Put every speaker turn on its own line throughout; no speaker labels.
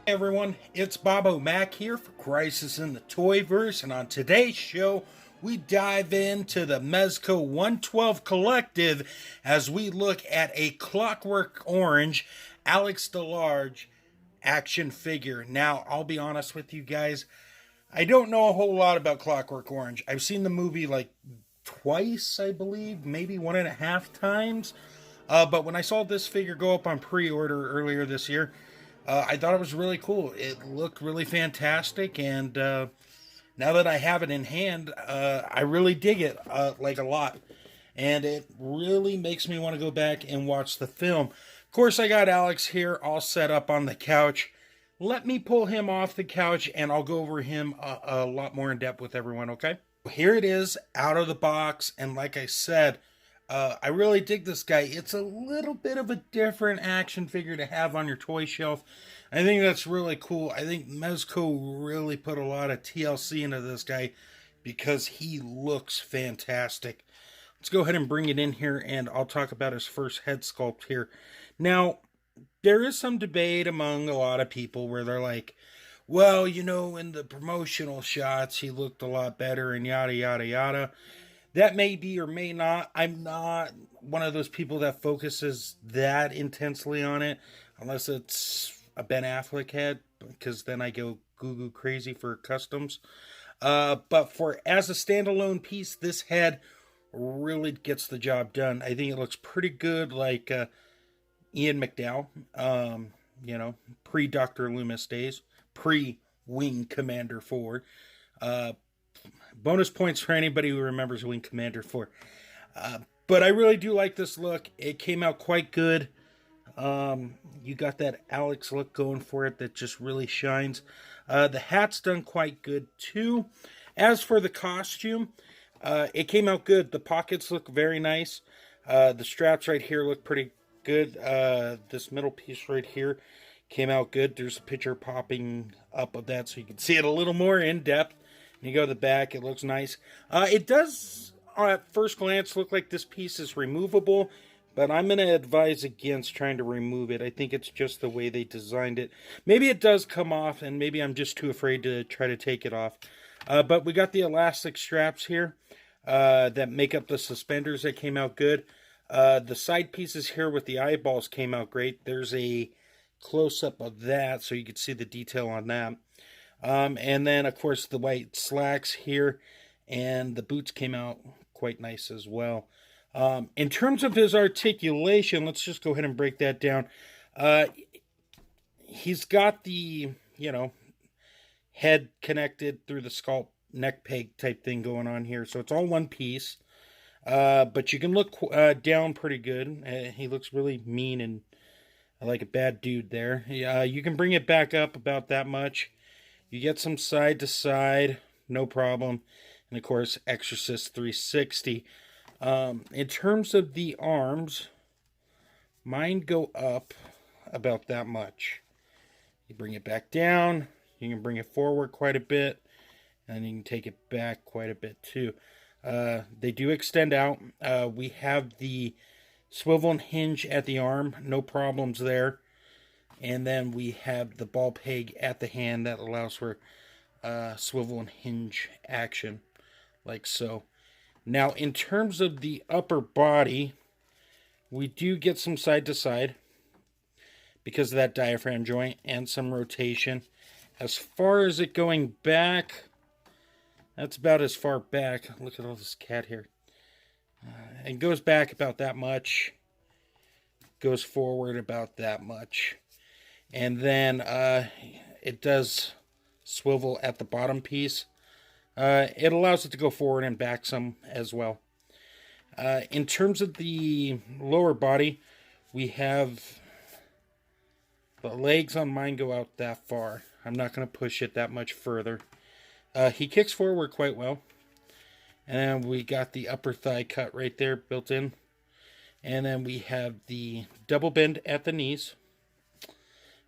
Hey everyone, it's Bobo Mac here for Crisis in the Toyverse, and on today's show, we dive into the Mezco 112 Collective as we look at a Clockwork Orange Alex Delarge action figure. Now, I'll be honest with you guys, I don't know a whole lot about Clockwork Orange. I've seen the movie like twice, I believe, maybe one and a half times. But when I saw this figure go up on pre-order earlier this year, I thought it was really cool. It looked really fantastic, and now that I have it in hand, I really dig it like a lot. And it really makes me want to go back and watch the film. Of course, I got Alex here all set up on the couch. Let me pull him off the couch, and I'll go over him a lot more in depth with everyone, okay? Here it is, out of the box, and like I said, I really dig this guy. It's a little bit of a different action figure to have on your toy shelf. I think that's really cool. I think Mezco really put a lot of TLC into this guy because he looks fantastic. Let's go ahead and bring it in here, and I'll talk about his first head sculpt here. Now, there is some debate among a lot of people where they're like, well, you know, in the promotional shots, he looked a lot better and yada, yada, yada. That may be or may not. I'm not one of those people that focuses that intensely on it, unless it's a Ben Affleck head, because then I go goo crazy for customs. But for as a standalone piece, this head really gets the job done. I think it looks pretty good, like Ian McDowell, pre Dr. Loomis days, pre Wing Commander 4. Bonus points for anybody who remembers Wing Commander 4. But I really do like this look. It came out quite good. You got that Alex look going for it that just really shines. The hat's done quite good too. As for the costume, it came out good. The pockets look very nice. The straps right here look pretty good. This middle piece right here came out good. There's a picture popping up of that so you can see it a little more in depth. You go to the back, it looks nice. It does, at first glance, look like this piece is removable, but I'm going to advise against trying to remove it. I think it's just the way they designed it. Maybe it does come off, and maybe I'm just too afraid to try to take it off. But we got the elastic straps here that make up the suspenders that came out good. The side pieces here with the eyeballs came out great. There's a close-up of that, so you can see the detail on that. And then, of course, the white slacks here, and the boots came out quite nice as well. In terms of his articulation, let's just go ahead and break that down. He's got the, head connected through the sculpt neck peg type thing going on here. So it's all one piece. But you can look down pretty good. He looks really mean and like a bad dude there. You can bring it back up about that much. You get some side to side, no problem. And of course, Exorcist 360. In terms of the arms, mine go up about that much. You bring it back down, you can bring it forward quite a bit, and you can take it back quite a bit too. They do extend out. We have the swivel and hinge at the arm, no problems there. And then we have the ball peg at the hand that allows for swivel and hinge action, like so. Now, in terms of the upper body, we do get some side to side because of that diaphragm joint and some rotation. As far as it going back, that's about as far back. Look at all this cat hair. It goes back about that much. Goes forward about that much. And then it does swivel at the bottom piece. It allows it to go forward and back some as well. In terms of the lower body, we have the legs on mine go out that far. I'm not going to push it that much further. He kicks forward quite well. And we got the upper thigh cut right there built in. And then we have the double bend at the knees.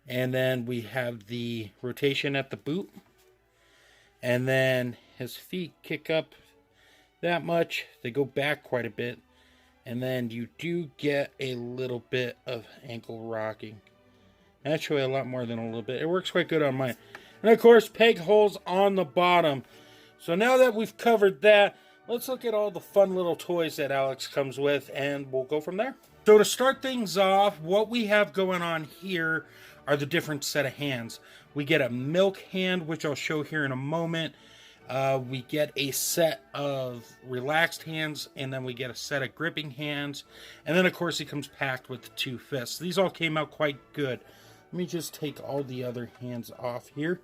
And then we have the rotation at the boot. And then his feet kick up that much. They go back quite a bit. And then you do get a little bit of ankle rocking. Actually, a lot more than a little bit. It works quite good on mine. And of course, peg holes on the bottom. So now that we've covered that, let's look at all the fun little toys that Alex comes with, and we'll go from there. So to start things off, what we have going on here are the different set of hands. We get a milk hand, which I'll show here in a moment. We get a set of relaxed hands, and then we get a set of gripping hands. And then, of course, it comes packed with the 2 fists. These all came out quite good. Let me just take all the other hands off here.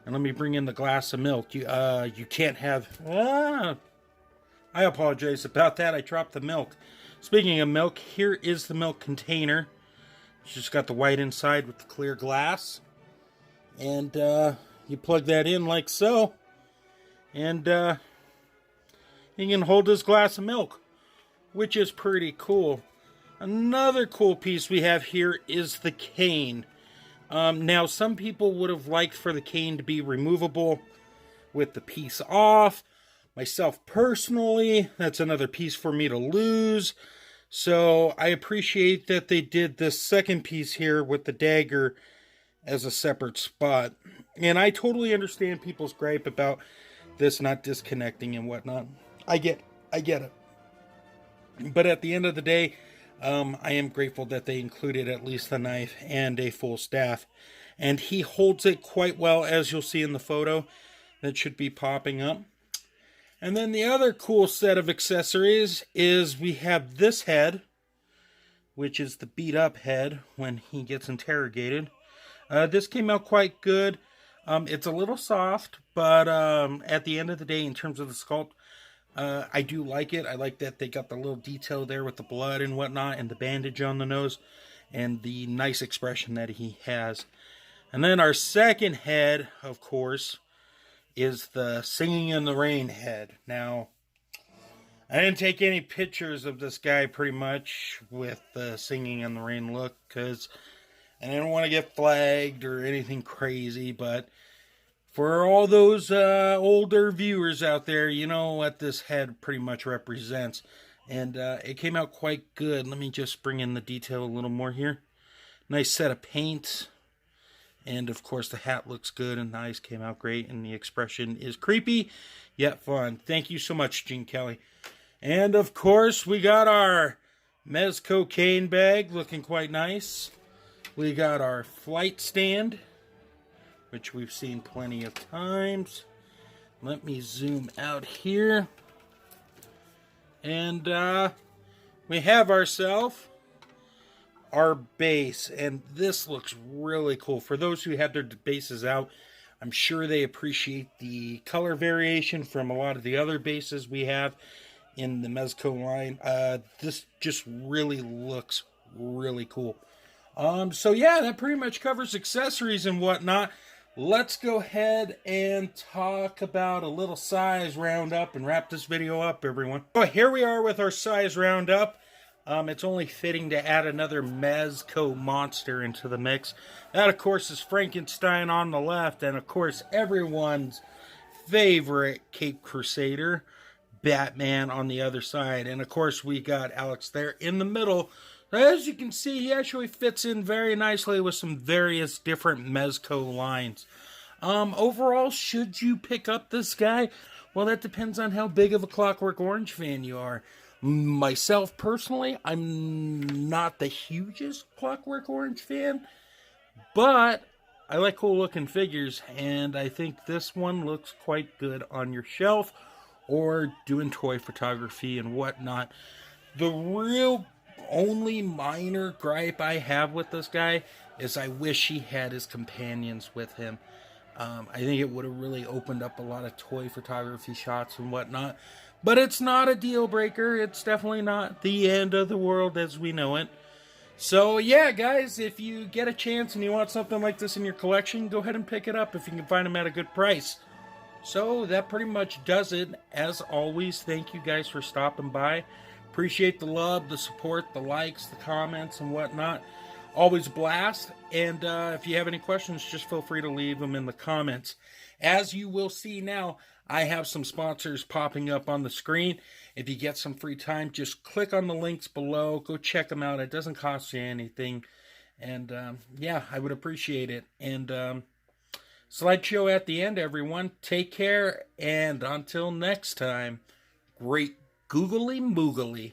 And let me bring in the glass of milk. You can't have... I apologize about that. I dropped the milk. Speaking of milk, here is the milk container. It's just got the white inside with the clear glass. And you plug that in like so. And you can hold this glass of milk, which is pretty cool. Another cool piece we have here is the cane. Now, some people would have liked for the cane to be removable with the piece off. Myself personally, that's another piece for me to lose. So I appreciate that they did this second piece here with the dagger as a separate spot. And I totally understand people's gripe about this not disconnecting and whatnot. I get it. But at the end of the day, I am grateful that they included at least the knife and a full staff. And he holds it quite well, as you'll see in the photo that should be popping up. And then the other cool set of accessories is we have this head, which is the beat up head when he gets interrogated. This came out quite good. It's a little soft, but at the end of the day, in terms of the sculpt, I do like it. I like that they got the little detail there with the blood and whatnot, and the bandage on the nose, and the nice expression that he has. And then our second head, of course, is the Singing in the Rain head. Now, I didn't take any pictures of this guy pretty much with the Singing in the Rain look, because I didn't want to get flagged or anything crazy, but for all those older viewers out there, you know what this head pretty much represents. And it came out quite good. Let me just bring in the detail a little more here. Nice set of paint. And of course the hat looks good and the eyes came out great. And the expression is creepy yet fun. Thank you so much, Gene Kelly. And of course we got our Mezco cane bag looking quite nice. We got our flight stand, which we've seen plenty of times. Let me zoom out here. And we have ourselves our base. And this looks really cool. For those who have their bases out, I'm sure they appreciate the color variation from a lot of the other bases we have in the Mezco line. This just really looks really cool. So yeah, that pretty much covers accessories and whatnot. Let's go ahead and talk about a little size roundup and wrap this video up, everyone. So here we are with our size roundup. It's only fitting to add another Mezco monster into the mix. That, of course, is Frankenstein on the left, and of course, everyone's favorite Cape Crusader, Batman, on the other side. And of course, we got Alex there in the middle. As you can see, he actually fits in very nicely with some various different Mezco lines. Overall, should you pick up this guy? Well, that depends on how big of a Clockwork Orange fan you are. Myself, personally, I'm not the hugest Clockwork Orange fan, but I like cool-looking figures, and I think this one looks quite good on your shelf or doing toy photography and whatnot. The real only minor gripe I have with this guy is I wish he had his companions with him. I think it would have really opened up a lot of toy photography shots and whatnot. But it's not a deal breaker. It's definitely not the end of the world as we know it. So yeah, guys, if you get a chance and you want something like this in your collection, go ahead and pick it up if you can find them at a good price. So that pretty much does it. As always, thank you guys for stopping by. Appreciate the love, the support, the likes, the comments, and whatnot. Always a blast. And if you have any questions, just feel free to leave them in the comments. As you will see now, I have some sponsors popping up on the screen. If you get some free time, just click on the links below. Go check them out. It doesn't cost you anything. And yeah, I would appreciate it. And slideshow at the end, everyone. Take care, and until next time, great googly moogly.